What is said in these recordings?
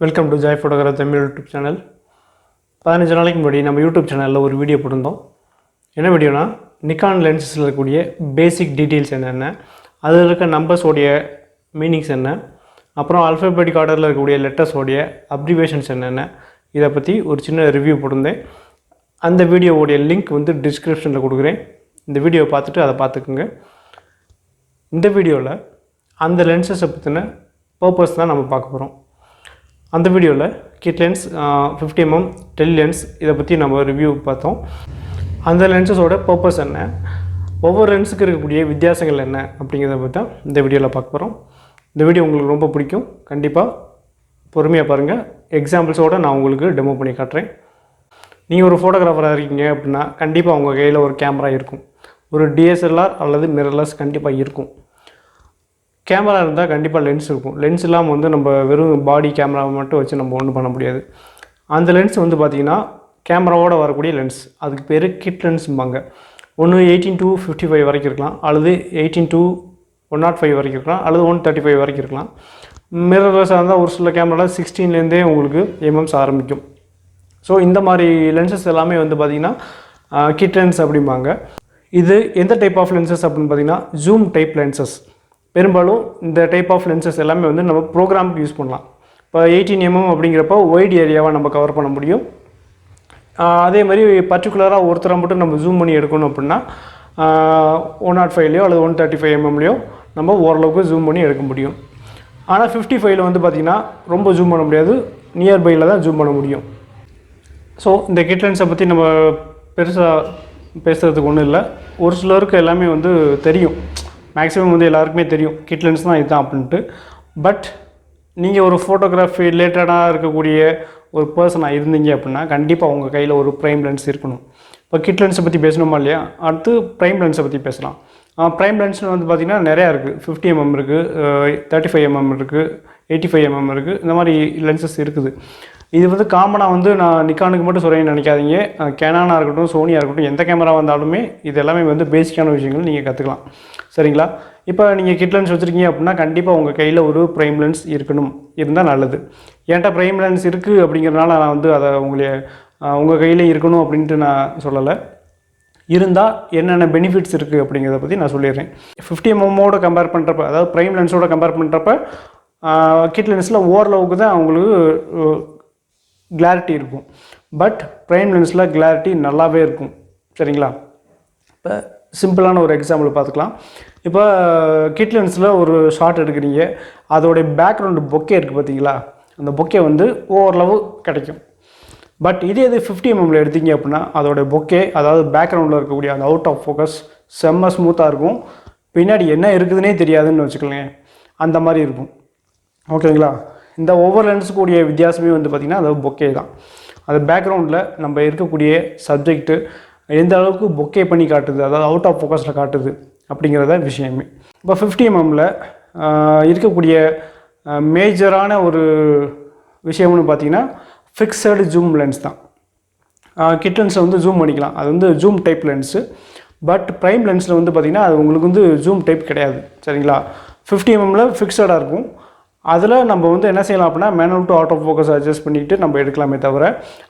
Welcome to Joy photograph Tamil YouTube channel. 15 நாளைக்கு முன்னாடி நம்ம யூடியூப் சேனலில் ஒரு வீடியோ போட்டிருந்தோம். என்ன வீடியோனா, நிக்கான் லென்சஸில் இருக்கக்கூடிய பேசிக் டீட்டெயில்ஸ் என்னென்ன, அதில் இருக்க நம்பர்ஸோடைய மீனிங்ஸ் என்ன, அப்புறம் ஆல்ஃபபெட்டிக் ஆர்டரில் இருக்கக்கூடிய லெட்டர்ஸோடைய அப்ரிவேஷன்ஸ் என்னென்ன, இதை பற்றி ஒரு சின்ன ரிவ்யூ போட்டிருந்தேன். அந்த வீடியோவோடைய லிங்க் டிஸ்கிரிப்ஷனில் கொடுக்குறேன். இந்த வீடியோவை பார்த்துட்டு அதை பார்த்துக்குங்க. இந்த வீடியோவில் அந்த லென்சஸை பற்றின பர்பஸ் தான் நம்ம பார்க்க போகிறோம். அந்த வீடியோவில் kit lens 50mm del lens இதை பற்றி நம்ம ரிவ்யூ பார்த்தோம். அந்த லென்சஸோட பர்பஸ் என்ன, ஒவ்வொரு லென்ஸுக்கு இருக்கக்கூடிய வித்தியாசங்கள் என்ன அப்படிங்கிறத பற்றி தான் இந்த வீடியோவில் பார்க்க போகிறோம். இந்த வீடியோ உங்களுக்கு ரொம்ப பிடிக்கும். கண்டிப்பாக பொறுமையாக பாருங்கள். எக்ஸாம்பிள்ஸோடு நான் உங்களுக்கு டெமோ பண்ணி காட்டுறேன். நீங்கள் ஒரு ஃபோட்டோகிராஃபராக இருக்கீங்க அப்படின்னா கண்டிப்பாக உங்கள் கையில் ஒரு கேமரா இருக்கும். ஒரு டிஎஸ்எல்ஆர் அல்லது மிரர்லெஸ் கண்டிப்பாக இருக்கும். கேமரா இருந்தால் கண்டிப்பாக லென்ஸ் இருக்கும். லென்ஸ் இல்லாமல் நம்ம வெறும் பாடி கேமராவை மட்டும் வச்சு நம்ம ஒன்றும் பண்ண முடியாது. அந்த லென்ஸ் பார்த்திங்கன்னா கேமராவோடு வரக்கூடிய லென்ஸ், அதுக்கு பேர் கிட் லென்ஸும்பாங்க. ஒன்று 18 to 55 வரைக்கும் இருக்கலாம், அல்லது 18 to 105 வரைக்கும் இருக்கலாம், அல்லது 135 வரைக்கும் இருக்கலாம். மிரர்லெஸ்ஸாக இருந்தால் ஒரு சில கேமராவில் 16லேருந்தே உங்களுக்கு எம்எம்ஸ் ஆரம்பிக்கும். ஸோ இந்த மாதிரி லென்சஸ் எல்லாமே பார்த்திங்கன்னா கிட் லென்ஸ் அப்படிம்பாங்க. இது எந்த டைப் ஆஃப் லென்சஸ் அப்படின்னு பார்த்திங்கன்னா ஜூம் டைப் லென்சஸ். பெரும்பாலும் இந்த டைப் ஆஃப் லென்சஸ் எல்லாமே நம்ம ப்ரோக்ராமுக்கு யூஸ் பண்ணலாம். இப்போ 18mm அப்படிங்கிறப்ப ஒய்ட் ஏரியாவை நம்ம கவர் பண்ண முடியும். அதே மாதிரி பர்டிகுலராக ஒருத்தரை மட்டும் நம்ம ஜூம் பண்ணி எடுக்கணும் அப்படின்னா 105லையோ அல்லது 135mmலையோ நம்ம ஓரளவுக்கு ஜூம் பண்ணி எடுக்க முடியும். ஆனால் 55ல் பார்த்திங்கன்னா ரொம்ப ஜூம் பண்ண முடியாது, நியர்பையில் தான் ஜூம் பண்ண முடியும். ஸோ இந்த கிட் லென்ஸை பற்றி நம்ம பெருசாக பேசுகிறதுக்கு ஒன்றும் இல்லை. ஒரு சிலருக்கு எல்லாமே தெரியும். மேக்ஸிமம் எல்லாருக்குமே தெரியும் கிட் லென்ஸ் தான் இதுதான் அப்படின்ட்டு. பட் நீங்கள் ஒரு ஃபோட்டோகிராஃபி ரிலேட்டடாக இருக்கக்கூடிய ஒரு பர்சனாக இருந்தீங்க அப்படின்னா கண்டிப்பாக உங்கள் கையில் ஒரு ப்ரைம் லென்ஸ் இருக்கணும். இப்போ கிட் லென்ஸை பற்றி பேசணுமா இல்லையா, அடுத்து ப்ரைம் லென்ஸை பற்றி பேசலாம். ப்ரைம் லென்ஸ்னு பார்த்திங்கன்னா நிறையா இருக்குது. 50mm இருக்குது, 35mm இருக்குது, 85mm இருக்குது. இந்த மாதிரி லென்சஸ் இருக்குது. இது காமனாக நான் நிக்கானுக்கு மட்டும் சொல்கிறேன்னு நினைக்காதீங்க. கேனானாக இருக்கட்டும், சோனியாக இருக்கட்டும், எந்த கேமரா வந்தாலுமே இது எல்லாமே பேசிக்கான விஷயங்கள் நீங்கள் கற்றுக்கலாம். சரிங்களா? இப்போ நீங்கள் கிட் லென்ஸ் வச்சுருக்கீங்க அப்படின்னா கண்டிப்பாக உங்கள் கையில் ஒரு ப்ரைம் லென்ஸ் இருந்தால் நல்லது. ஏன்ட்டா ப்ரைம் லென்ஸ் இருக்குது அப்படிங்கிறனால நான் அதை உங்கள் கையில் இருக்கணும் அப்படின்ட்டு நான் சொல்லலை. இருந்தால் என்னென்ன பெனிஃபிட்ஸ் இருக்குது அப்படிங்கிறத பற்றி நான் சொல்லிடுறேன். 50mmோட கம்பேர் பண்ணுறப்ப, அதாவது ப்ரைம் லென்ஸோட கம்பேர் பண்ணுறப்ப கிட் லென்ஸில் ஓரளவுக்கு தான் அவங்களுக்கு கிளாரிட்டி இருக்கும். பட் ப்ரைம் லென்ஸில் கிளாரிட்டி நல்லாவே இருக்கும். சரிங்களா? இப்போ சிம்பிளான ஒரு எக்ஸாம்பிள் பார்த்துக்கலாம். இப்போ கிட் லென்ஸில் ஒரு ஷாட் எடுக்கிறீங்க, அதோடைய பேக்ரவுண்டு பொக்கே இருக்குது பார்த்தீங்களா, அந்த பொக்கே ஓரளவு கிடைக்கும். பட் இதே 50mmல எடுத்தீங்க அப்படின்னா அதோடைய பொக்கே, அதாவது பேக்ரவுண்டில் இருக்கக்கூடிய அந்த அவுட் ஆஃப் ஃபோக்கஸ் செம்ம ஸ்மூத்தாக இருக்கும். பின்னாடி என்ன இருக்குதுன்னே தெரியாதுன்னு வச்சுக்கோங்களேன், அந்த மாதிரி இருக்கும். ஓகேங்களா? இந்த ஒவ்வொரு லென்ஸுக்குரிய வித்தியாசமே பார்த்திங்கன்னா அது பொக்கே தான். அது பேக்ரவுண்டில் நம்ம இருக்கக்கூடிய சப்ஜெக்ட்டு எந்த அளவுக்கு பொக்கே பண்ணி காட்டுது, அதாவது அவுட் ஆஃப் ஃபோக்கஸில் காட்டுது அப்படிங்கிறத விஷயமே. இப்போ 50mmல இருக்கக்கூடிய மேஜரான ஒரு விஷயம்னு பார்த்திங்கன்னா ஃபிக்ஸடு ஜூம் லென்ஸ் தான். கிட் லென்ஸை ஜூம் பண்ணிக்கலாம், அது zoom type lens. But prime லென்ஸில் பார்த்திங்கன்னா அது உங்களுக்கு ஜூம் டைப் கிடையாது. சரிங்களா? 50mmல ஃபிக்ஸடாக இருக்கும். அதில் நம்ம என்ன செய்யலாம் அப்படின்னா manual to out of focus adjust பண்ணிவிட்டு நம்ம எடுக்கலாமே தவிர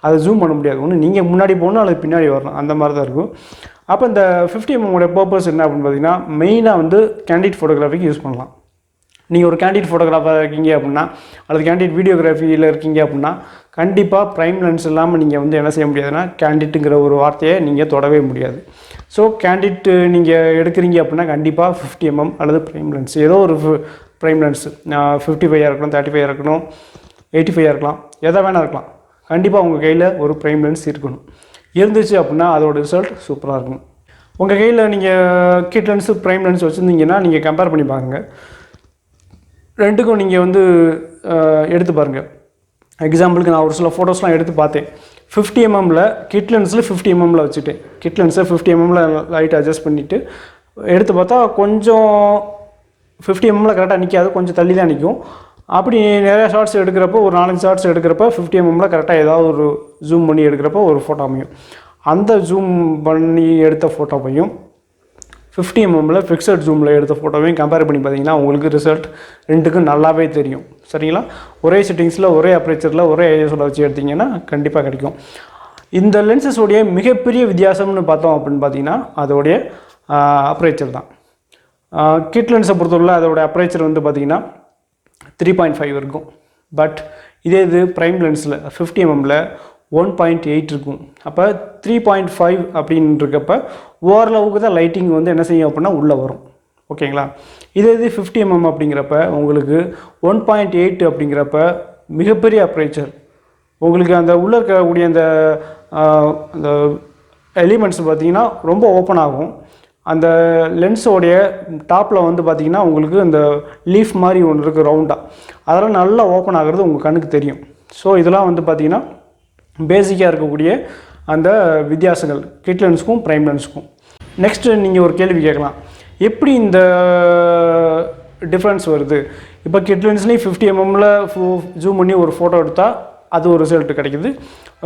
அதை ஜூம் பண்ண முடியாது. ஒன்று நீங்கள் முன்னாடி போகணும் அல்லது பின்னாடி வரணும், அந்த மாதிரி தான் இருக்கும். அப்போ இந்த 50mmோட பர்பஸ் என்ன அப்படின்னு பார்த்தீங்கன்னா மெயினாக கேண்டிட் ஃபோட்டோகிராஃபிக்கு யூஸ் பண்ணலாம். நீங்கள் ஒரு கேண்டிட் ஃபோட்டோகிராஃபராக இருக்கீங்க அப்படின்னா அல்லது கேண்டிட் வீடியோகிராஃபியில் இருக்கீங்க அப்படின்னா கண்டிப்பாக ப்ரைம் லென்ஸ் இல்லாமல் நீங்கள் என்ன செய்ய முடியாதுன்னா கேண்டிட்டுங்கிற ஒரு வார்த்தையை நீங்கள் தொடவே முடியாது. ஸோ கேண்டிட்டு நீங்கள் எடுக்கிறீங்க அப்படின்னா கண்டிப்பாக 50mm அல்லது ப்ரைம் லென்ஸ், ஏதோ ஒரு ப்ரைம் லென்ஸ் 55 இருக்கணும், 35 இருக்கணும், 85 இருக்கலாம், எதை வேணால் இருக்கலாம். கண்டிப்பாக உங்கள் கையில் ஒரு ப்ரைம் லென்ஸ் இருக்கணும். இருந்துச்சு அப்படின்னா அதோட ரிசல்ட் சூப்பராக இருக்கும். உங்கள் கையில் நீங்கள் கிட் லென்ஸு ப்ரைம் லென்ஸ் வச்சுருந்தீங்கன்னா நீங்கள் கம்பேர் பண்ணி பாருங்கள். ரெண்டுக்கும் நீங்கள் எடுத்து பாருங்கள். எக்ஸாம்பிளுக்கு நான் ஒரு சில ஃபோட்டோஸ்லாம் எடுத்து பார்த்தேன். 50mmல கிட் லென்ஸில் 50mmல வச்சுட்டேன். கிட் லென்ஸை 50mmல லைட் அட்ஜஸ்ட் பண்ணிவிட்டு எடுத்து பார்த்தா கொஞ்சம் 50mmல கரெக்டாக நிற்காது, கொஞ்சம் தள்ளி தான் நிற்கும். அப்படி நிறையா ஷார்ட்ஸ் எடுக்கிறப்போ, ஒரு 4-5 ஷார்ட்ஸ் எடுக்கிறப்ப 50mmல கரெக்டாக ஏதாவது ஒரு ஜூம் பண்ணி எடுக்கிறப்போ ஒரு ஃபோட்டோ அமையும். அந்த ஜூம் பண்ணி எடுத்த ஃபோட்டோவையும் 50mm ஃபிக்ஸட் ஜூமில் எடுத்த ஃபோட்டோவையும் கம்பேர் பண்ணி பார்த்தீங்கன்னா உங்களுக்கு ரிசல்ட் ரெண்டுக்கும் நல்லாவே தெரியும். சரிங்களா? ஒரே செட்டிங்ஸில் ஒரே அப்ரேச்சரில் ஒரே ஐஎஸ்ஓவில் வச்சு எடுத்திங்கன்னா கண்டிப்பாக கிடைக்கும். இந்த லென்சஸோடைய மிகப்பெரிய வித்தியாசம்னு பார்த்தோம் அப்படின்னு பார்த்தீங்கன்னா அதோடைய அப்ரேச்சர் தான். கிட் லென்ஸை பொறுத்தவரை அதோட அப்ரேச்சர் வந்து பார்த்திங்கன்னா 3.5 இருக்கும். பட் இதே இது ப்ரைம் லென்ஸில் 50mm 1.8 இருக்கும். அப்போ 3.5 அப்படின்றப்ப ஓரளவுக்கு தான் லைட்டிங் வந்து என்ன செய்யும் அப்படின்னா உள்ளே வரும். ஓகேங்களா? இதே இது 50mm அப்படிங்கிறப்ப உங்களுக்கு 1.8 அப்படிங்கிறப்ப மிகப்பெரிய அப்ரேச்சர். உங்களுக்கு அந்த உள்ளே இருக்கக்கூடிய அந்த எலிமெண்ட்ஸ் பார்த்திங்கன்னா ரொம்ப ஓப்பன் ஆகும். அந்த லென்ஸோடைய டாப்பில் வந்து பார்த்திங்கன்னா உங்களுக்கு இந்த லீஃப் மாதிரி ஒன்று இருக்குது ரவுண்டாக, அதெல்லாம் நல்லா ஓப்பன் ஆகிறது உங்கள் கண்ணுக்கு தெரியும். ஸோ இதெல்லாம் வந்து பார்த்திங்கன்னா பேசிக்காக இருக்கக்கூடிய அந்த வித்தியாசங்கள் கிட் லென்ஸுக்கும் ப்ரைம் லென்ஸுக்கும். நெக்ஸ்ட்டு நீங்கள் ஒரு கேள்வி கேட்கலாம், எப்படி இந்த டிஃப்ரென்ஸ் வருது? இப்போ கிட் லென்ஸ்லேயும் 50mm ஜூம் பண்ணி ஒரு ஃபோட்டோ எடுத்தால் அது ஒரு ரிசல்ட் கிடைக்குது.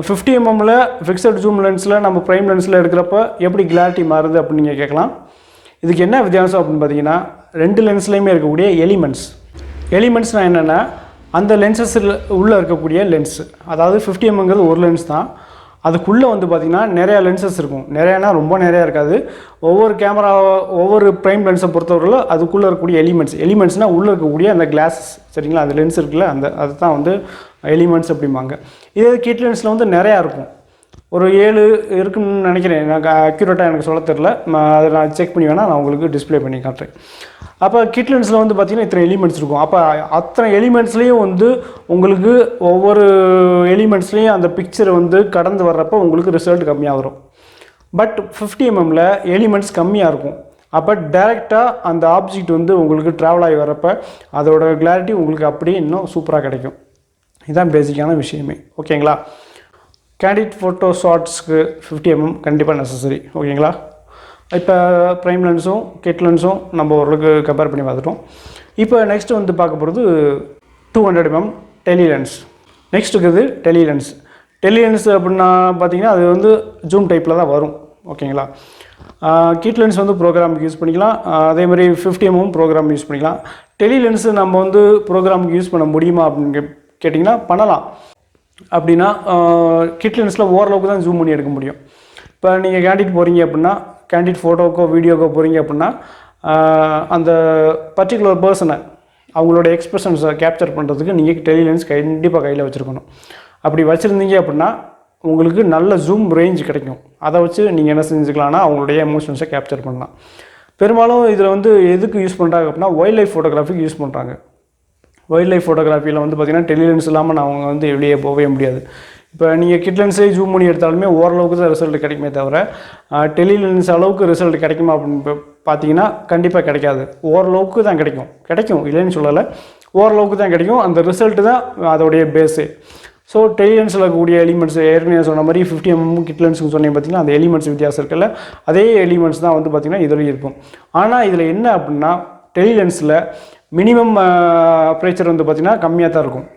50mm ஃபிக்ஸட் ஜூம் லென்ஸில் நம்ம ப்ரைம் லென்ஸில் எடுக்கிறப்ப எப்படி கிளாரிட்டி மாறுது அப்படின்னு நீங்கள் கேட்கலாம். இதுக்கு என்ன வித்தியாசம் அப்படின்னு பார்த்தீங்கன்னா ரெண்டு லென்ஸ்லேயுமே இருக்கக்கூடிய எலிமெண்ட்ஸ்னால் என்னென்னா அந்த லென்சஸில் உள்ளே இருக்கக்கூடிய லென்ஸு. அதாவது 50mmங்கிறது ஒரு லென்ஸ் தான், அதுக்குள்ளே வந்து பார்த்திங்கன்னா நிறையா லென்சஸ் இருக்கும். நிறையானா ரொம்ப நிறையா இருக்காது. ஒவ்வொரு ப்ரைம் லென்ஸை பொறுத்தவரையில் அதுக்குள்ளே இருக்கக்கூடிய எலிமெண்ட்ஸ்னால் உள்ளே இருக்கக்கூடிய அந்த கிளாஸஸ். சரிங்களா? அந்த லென்ஸ் இருக்குல்ல அது தான் வந்து எலிமெண்ட்ஸ் அப்படிம்பாங்க. இதே கிட் லென்ஸில் வந்து நிறையா இருக்கும். ஒரு 7 இருக்குன்னு நினைக்கிறேன், எனக்கு அக்யூரேட்டாக எனக்கு சொல்ல தெரில. அதை நான் செக் பண்ணி வேணால் நான் உங்களுக்கு டிஸ்பிளே பண்ணி காட்டுறேன். அப்போ கிட் லென்ஸில் வந்து பார்த்திங்கன்னா இத்தனை எலிமெண்ட்ஸ் இருக்கும். அப்போ அத்தனை எலிமெண்ட்ஸ்லேயும் வந்து உங்களுக்கு ஒவ்வொரு எலிமெண்ட்ஸ்லேயும் அந்த பிக்சர் வந்து கடந்து வர்றப்போ உங்களுக்கு ரிசல்ட் கம்மியாக வரும். பட் 50mm எலிமெண்ட்ஸ் கம்மியாக இருக்கும். அப்போ டைரெக்டாக அந்த ஆப்ஜெக்ட் வந்து உங்களுக்கு ட்ராவல் ஆகி வர்றப்போ அதோட கிளாரிட்டி உங்களுக்கு அப்படியே இன்னும் சூப்பராக கிடைக்கும். இதுதான் பேசிக்கான விஷயமே. ஓகேங்களா? கேண்டிட் ஃபோட்டோ ஷாட்ஸ்க்கு 50mm கண்டிப்பாக நெசசரி. ஓகேங்களா? இப்போ ப்ரைம் லென்ஸும் கிட் லென்ஸும் நம்ம ஓரளவுக்கு கம்பேர் பண்ணி பார்த்துட்டோம். இப்போ நெக்ஸ்ட்டு வந்து பார்க்க போகிறது 200mm டெலி லென்ஸ். நெக்ஸ்ட் இருக்குது டெலி லென்ஸ் அப்படின்னா பார்த்தீங்கன்னா அது வந்து ஜூம் டைப்பில் தான் வரும். ஓகேங்களா? கிட் லென்ஸ் வந்து ப்ரோக்ராமுக்கு யூஸ் பண்ணிக்கலாம். அதேமாதிரி 50mm ப்ரோக்ராம் யூஸ் பண்ணிக்கலாம். டெலி லென்ஸு நம்ம வந்து ப்ரோக்ராமுக்கு யூஸ் பண்ண முடியுமா அப்படின்னு கேட்டிங்கன்னா பண்ணலாம். அப்படின்னா கிட் லென்ஸில் ஓரளவுக்கு தான் ஜூம் பண்ணி எடுக்க முடியும். இப்போ நீங்கள் கேண்டிட் போகிறீங்க அப்படின்னா, கேண்டிட் ஃபோட்டோக்கோ வீடியோக்கோ போகிறீங்க அப்படின்னா அந்த பர்டிகுலர் பர்சனை அவங்களோட எக்ஸ்பிரஷன்ஸை கேப்சர் பண்ணுறதுக்கு நீங்கள் டெலி லென்ஸ் கண்டிப்பாக கையில் வச்சுருக்கணும். அப்படி வச்சுருந்தீங்க அப்படின்னா உங்களுக்கு நல்ல ஜூம் ரேஞ்ச் கிடைக்கும். அதை வச்சு நீங்கள் என்ன செஞ்சுக்கலாம்னா அவங்களுடைய எமோஷன்ஸை கேப்சர் பண்ணலாம். பெரும்பாலும் இதில் வந்து எதுக்கு யூஸ் பண்ணுறாங்க அப்படின்னா வைல்ட் லைஃப் ஃபோட்டோகிராஃபிக்கு யூஸ் பண்ணுறாங்க. வைல்ட் லைஃப் ஃபோட்டோகிராஃபியில் வந்து பார்த்திங்கன்னா டெலி லென்ஸ் இல்லாமல் அவங்க வந்து வெளியே போகவே முடியாது. இப்போ நீங்கள் கிட் லென்ஸே ஜூம் பண்ணி எடுத்தாலுமே ஓரளவுக்கு தான் ரிசல்ட் கிடைக்குமே தவிர டெலி லென்ஸ் அளவுக்கு ரிசல்ட் கிடைக்குமா அப்படின்னு பார்த்தீங்கன்னா கண்டிப்பாக கிடைக்காது. ஓரளவுக்கு தான் கிடைக்கும் இல்லைன்னு சொல்லலை, ஓரளவுக்கு தான் கிடைக்கும். அந்த ரிசல்ட்டு தான் அதோடைய பேஸு. ஸோ டெலி லென்ஸில் இருக்கக்கூடிய எலிமெண்ட்ஸ் ஏற்கனவே சொன்ன மாதிரி 50mm கிட் லென்ஸுக்கு சொன்னீங்க பார்த்திங்கன்னா அந்த எலிமெண்ட்ஸ் வித்தியாசம் இருக்குல்ல, அதே எலிமெண்ட்ஸ் தான் வந்து பார்த்திங்கன்னா இதுலேயும் இருக்கும். ஆனால் இதில் என்ன அப்படின்னா டெலி லென்ஸில் மினிமம் அப்ரேச்சர் வந்து பார்த்திங்கன்னா கம்மியாக தான் இருக்கும்.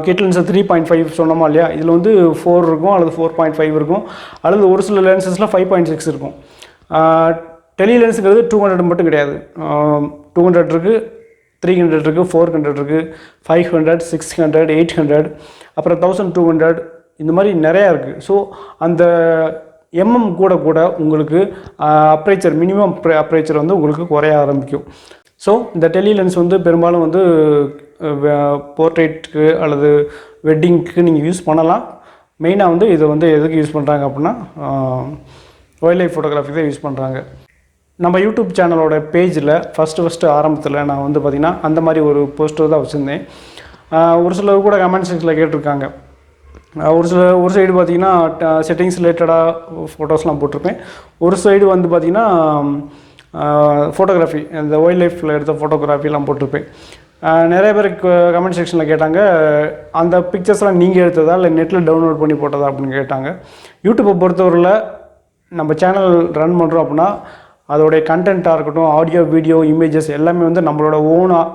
கிட் லென்ஸில் 3.5 சொன்னோமா இல்லையா, இதில் வந்து 4 இருக்கும் அல்லது 4.5 இருக்கும், அல்லது ஒரு சில லென்சஸில் 5.6 இருக்கும். டெலி லென்ஸுங்கிறது 200 மட்டும் கிடையாது, 200 இருக்குது, 300 இருக்குது, 400 இருக்குது, 500, 600, 800, அப்புறம் 1200, இந்த மாதிரி நிறையா இருக்குது. ஸோ அந்த கூட உங்களுக்கு அப்ரேச்சர் மினிமம் அப்ரேச்சர் வந்து உங்களுக்கு குறைய ஆரம்பிக்கும். ஸோ இந்த டெலி லென்ஸ் வந்து பெரும்பாலும் வந்து போர்ட்ரேட்டுக்கு அல்லது வெட்டிங்க்கு நீங்கள் யூஸ் பண்ணலாம். மெயினாக வந்து இதை வந்து எதுக்கு யூஸ் பண்ணுறாங்க அப்படின்னா வைல்ட் லைஃப் ஃபோட்டோகிராஃபி தான் யூஸ் பண்ணுறாங்க. நம்ம யூடியூப் சேனலோட பேஜில் ஃபஸ்ட்டு ஆரம்பத்தில் நான் வந்து பார்த்திங்கன்னா அந்த மாதிரி ஒரு போஸ்டர் தான் வச்சுருந்தேன். ஒரு சிலர் கூட கமெண்ட் செக்ஷனில் கேட்டிருக்காங்க. ஒரு சைடு பார்த்திங்கன்னா செட்டிங்ஸ் ரிலேட்டடாக ஃபோட்டோஸ்லாம் போட்டிருப்பேன். ஒரு சைடு வந்து பார்த்திங்கன்னா ஃபோட்டோகிராஃபி, இந்த வைல்ட் லைஃப்பில் எடுத்த ஃபோட்டோகிராஃபிலாம் போட்டிருப்பேன். நிறைய பேர் கமெண்ட் செக்ஷனில் கேட்டாங்க, அந்த பிக்சர்ஸ்லாம் நீங்கள் எடுத்ததா இல்லை நெட்டில் டவுன்லோட் பண்ணி போட்டதா அப்படின்னு கேட்டாங்க. யூடியூப்பை பொறுத்தவரையில் நம்ம சேனல் ரன் பண்ணுறோம் அப்படின்னா அதோடைய கண்டென்ட்டாக இருக்கட்டும், ஆடியோ வீடியோ இமேஜஸ் எல்லாமே வந்து நம்மளோட ஓனாக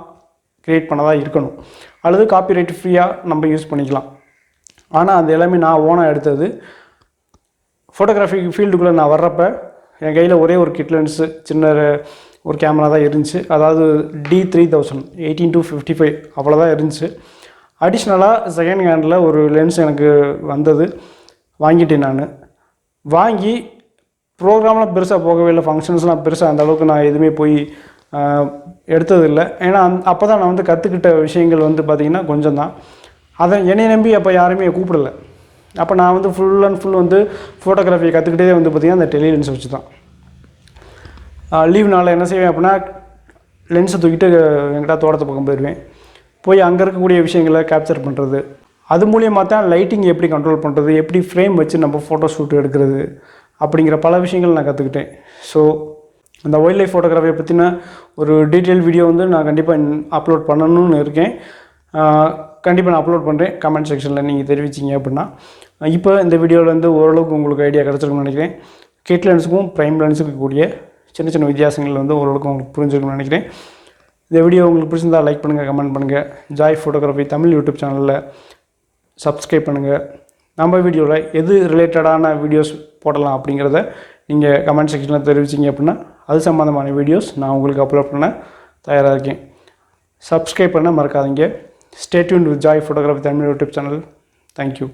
க்ரியேட் பண்ணதாக இருக்கணும், அல்லது காப்பிரைட் ஃப்ரீயாக நம்ம யூஸ் பண்ணிக்கலாம். ஆனால் அது எல்லாமே நான் ஓனாக எடுத்தது. ஃபோட்டோகிராஃபி ஃபீல்டுக்குள்ளே நான் வர்றப்போ என் கையில் ஒரே ஒரு கிட் லென்ஸு சின்ன ஒரு கேமரா தான் இருந்துச்சு. அதாவது D3000 18-55 அவ்வளோதான் இருந்துச்சு. அடிஷ்னலாக செகண்ட் ஹேண்டில் ஒரு லென்ஸ் எனக்கு வந்தது, வாங்கிட்டேன். நான் வாங்கி ப்ரோக்ராம்லாம் பெருசாக போகவே இல்லை, ஃபங்க்ஷன்ஸ்லாம் பெருசாக அந்த அளவுக்கு நான் எதுவுமே போய் எடுத்ததில்லை. ஏன்னா அப்போ தான் நான் வந்து கற்றுக்கிட்ட விஷயங்கள் வந்து பார்த்திங்கன்னா கொஞ்சம் தான். அதை என்னை நம்பி அப்போ யாருமே கூப்பிடலை. அப்போ நான் வந்து ஃபுல் அண்ட் ஃபுல் வந்து ஃபோட்டோகிராஃபியை கற்றுக்கிட்டே வந்து பார்த்திங்கன்னா அந்த டெலி லென்ஸ் வச்சு தான். லீவ் நாளில் என்ன செய்வேன் அப்படின்னா, லென்ஸை தூக்கிட்டு எங்கிட்ட தோட்டத்து பக்கம் போயிடுவேன். போய் அங்கே இருக்கக்கூடிய விஷயங்களை கேப்சர் பண்ணுறது, அது மூலியமாக தான் லைட்டிங் எப்படி கண்ட்ரோல் பண்ணுறது, எப்படி ஃப்ரேம் வச்சு நம்ம ஃபோட்டோ ஷூட் எடுக்கிறது அப்படிங்கிற பல விஷயங்கள் நான் கற்றுக்கிட்டேன். ஸோ அந்த வைல்ட் லைஃப் ஃபோட்டோகிராஃபியை பற்றின ஒரு டீட்டெயில் வீடியோ வந்து நான் கண்டிப்பாக அப்லோட் பண்ணணும்னு இருக்கேன். கண்டிப்பாக நான் அப்லோட் பண்ணுறேன். கமெண்ட் செக்ஷனில் நீங்கள் தெரிவிச்சிங்க அப்படின்னா. இப்போ இந்த வீடியோவில் வந்து ஓரளவுக்கு உங்களுக்கு ஐடியா கிடச்சிருக்குன்னு நினைக்கிறேன். கிட் லென்ஸுக்கும் ப்ரைம் லென்ஸுக்கும் கூடிய சின்ன சின்ன வித்தியாசங்கள் வந்து ஓரளவுக்கு உங்களுக்கு புரிஞ்சுக்கணும்னு நினைக்கிறேன். இந்த வீடியோ உங்களுக்கு பிடிச்சிருந்தால் லைக் பண்ணுங்கள், கமெண்ட் பண்ணுங்கள். ஜாய் ஃபோட்டோகிராஃபி தமிழ் யூடியூப் சேனலில் சப்ஸ்கிரைப் பண்ணுங்கள். நம்ம வீடியோவில் எது ரிலேட்டடான வீடியோஸ் போடலாம் அப்படிங்கிறத நீங்கள் கமெண்ட் செக்ஷனில் தெரிவிச்சிங்க அப்படின்னா அது சம்மந்தமான வீடியோஸ் நான் உங்களுக்கு அப்லோட் பண்ண தயாராக இருக்கேன். சப்ஸ்கிரைப் பண்ண மறக்காதீங்க. Stay tuned with Joy Photography Tamil YouTube channel. Thank you.